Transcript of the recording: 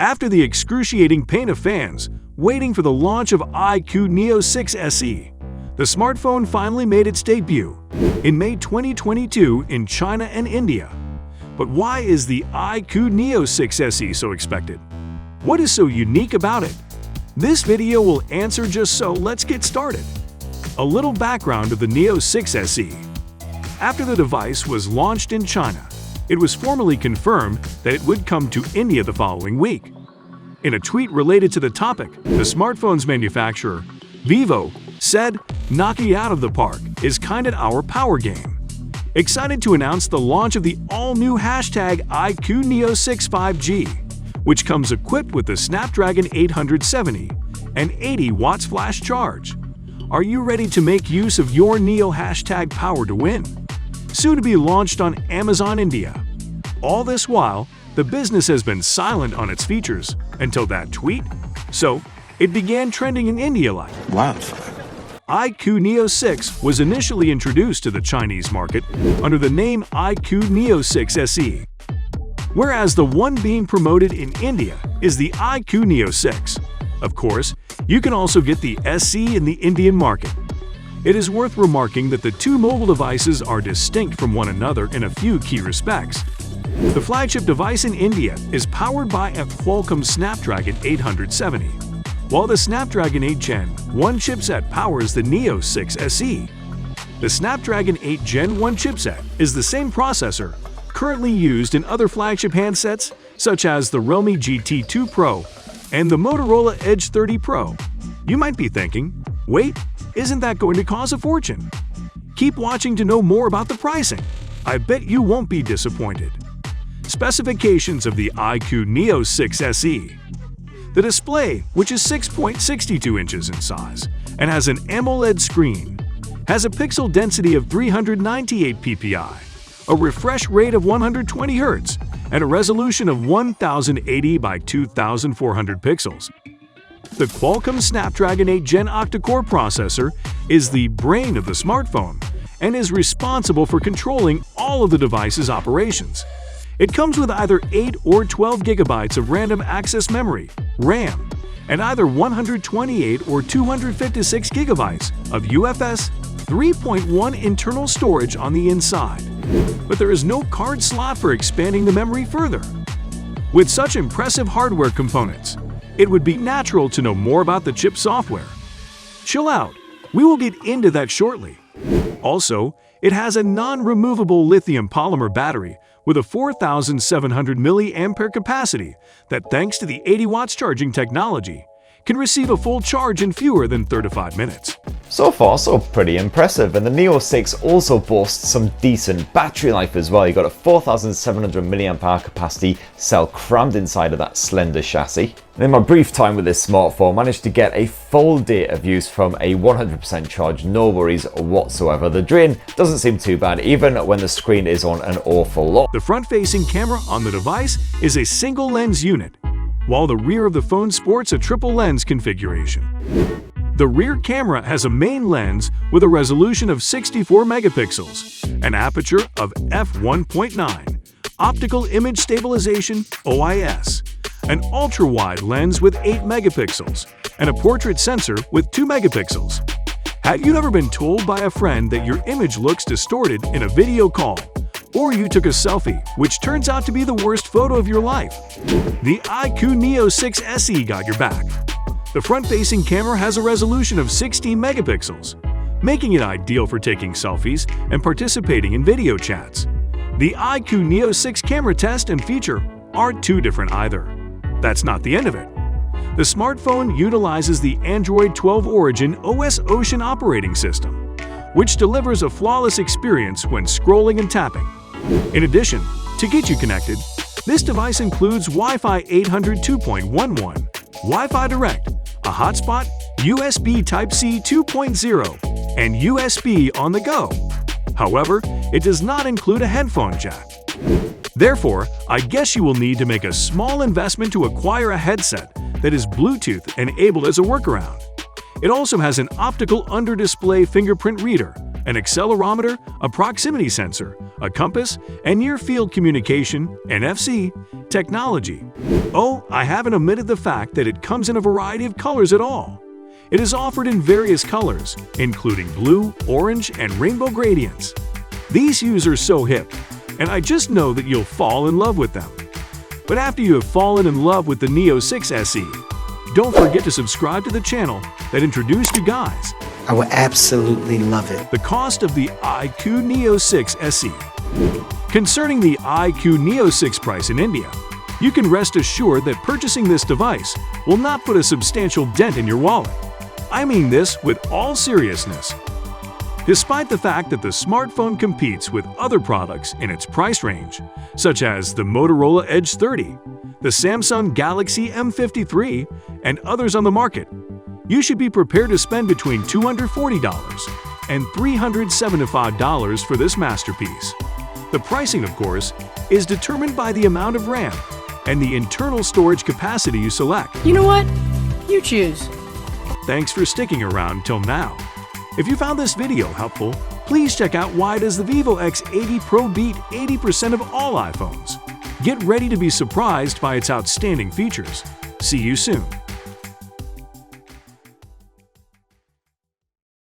After the excruciating pain of fans waiting for the launch of IQOO NEO 6 SE, the smartphone finally made its debut in May 2022 in China and India. But why is the IQOO NEO 6 SE so expected? What is so unique about it? This video will answer, just so let's get started. A little background of the Neo 6 SE. After the device was launched in China, it was formally confirmed that it would come to India the following week. In a tweet related to the topic, the smartphone's manufacturer, Vivo, said, "Knocking it out of the park is kinda our power game." Excited to announce the launch of the all-new #IQOO NEO 6 5G, which comes equipped with the Snapdragon 870 and 80 watts flash charge. Are you ready to make use of your Neo #Power to win? Soon to be launched on Amazon India. All this while, the business has been silent on its features until that tweet. So, it began trending in India like wildfire. IQOO NEO 6 was initially introduced to the Chinese market under the name IQOO NEO 6 SE, whereas the one being promoted in India is the IQOO NEO 6. Of course, you can also get the SE in the Indian market. It is worth remarking that the two mobile devices are distinct from one another in a few key respects. The flagship device in India is powered by a Qualcomm Snapdragon 870, while the Snapdragon 8 Gen 1 chipset powers the Neo 6 SE. The Snapdragon 8 Gen 1 chipset is the same processor currently used in other flagship handsets such as the Realme GT2 Pro and the Motorola Edge 30 Pro. You might be thinking, wait, isn't that going to cost a fortune? Keep watching to know more about the pricing. I bet you won't be disappointed. Specifications of the IQOO NEO 6 SE. The display, which is 6.62 inches in size and has an AMOLED screen, has a pixel density of 398 ppi, a refresh rate of 120 Hz, and a resolution of 1080 by 2400 pixels. The Qualcomm Snapdragon 8 Gen octa-core processor is the brain of the smartphone and is responsible for controlling all of the device's operations. It comes with either 8 or 12 GB of random access memory, RAM, and either 128 or 256 GB of UFS 3.1 internal storage on the inside. But there is no card slot for expanding the memory further. With such impressive hardware components, it would be natural to know more about the chip software. Chill out, we will get into that shortly. Also, it has a non-removable lithium polymer battery with a 4,700 mAh capacity that, thanks to the 80 watts charging technology, can receive a full charge in fewer than 35 minutes. So far, so pretty impressive, and the Neo 6 also boasts some decent battery life as well. You've got a 4,700 mAh capacity cell crammed inside of that slender chassis. And in my brief time with this smartphone, I managed to get a full day of use from a 100% charge, no worries whatsoever. The drain doesn't seem too bad, even when the screen is on an awful lot. The front-facing camera on the device is a single lens unit, while the rear of the phone sports a triple lens configuration. The rear camera has a main lens with a resolution of 64 megapixels, an aperture of f1.9, optical image stabilization (OIS), an ultra-wide lens with 8 megapixels, and a portrait sensor with 2 megapixels. Have you ever been told by a friend that your image looks distorted in a video call, or you took a selfie which turns out to be the worst photo of your life? The IQOO NEO 6 SE got your back. The front-facing camera has a resolution of 16 megapixels, making it ideal for taking selfies and participating in video chats. The IQOO NEO 6 camera test and feature aren't too different either. That's not the end of it. The smartphone utilizes the Android 12 Origin OS Ocean operating system, which delivers a flawless experience when scrolling and tapping. In addition, to get you connected, this device includes Wi-Fi 800 2.11, Wi-Fi Direct, a hotspot, USB Type-C 2.0, and USB on the go. However, it does not include a headphone jack. Therefore, I guess you will need to make a small investment to acquire a headset that is Bluetooth enabled as a workaround. It also has an optical under-display fingerprint reader, an accelerometer, a proximity sensor, a compass, and near-field communication (NFC) technology. Oh, I haven't omitted the fact that it comes in a variety of colors at all. It is offered in various colors, including blue, orange, and rainbow gradients. These hues are so hip, and I just know that you'll fall in love with them. But after you have fallen in love with the Neo 6 SE, don't forget to subscribe to the channel that introduced you guys. I would absolutely love it. The cost of the IQOO NEO 6 SE. Concerning the IQOO NEO 6 price in India, you can rest assured that purchasing this device will not put a substantial dent in your wallet. I mean this with all seriousness. Despite the fact that the smartphone competes with other products in its price range, such as the Motorola Edge 30, the Samsung Galaxy M53, and others on the market, you should be prepared to spend between $240 and $375 for this masterpiece. The pricing, of course, is determined by the amount of RAM and the internal storage capacity you select. You know what? You choose. Thanks for sticking around till now. If you found this video helpful, please check out why does the Vivo X80 Pro beat 80% of all iPhones. Get ready to be surprised by its outstanding features. See you soon.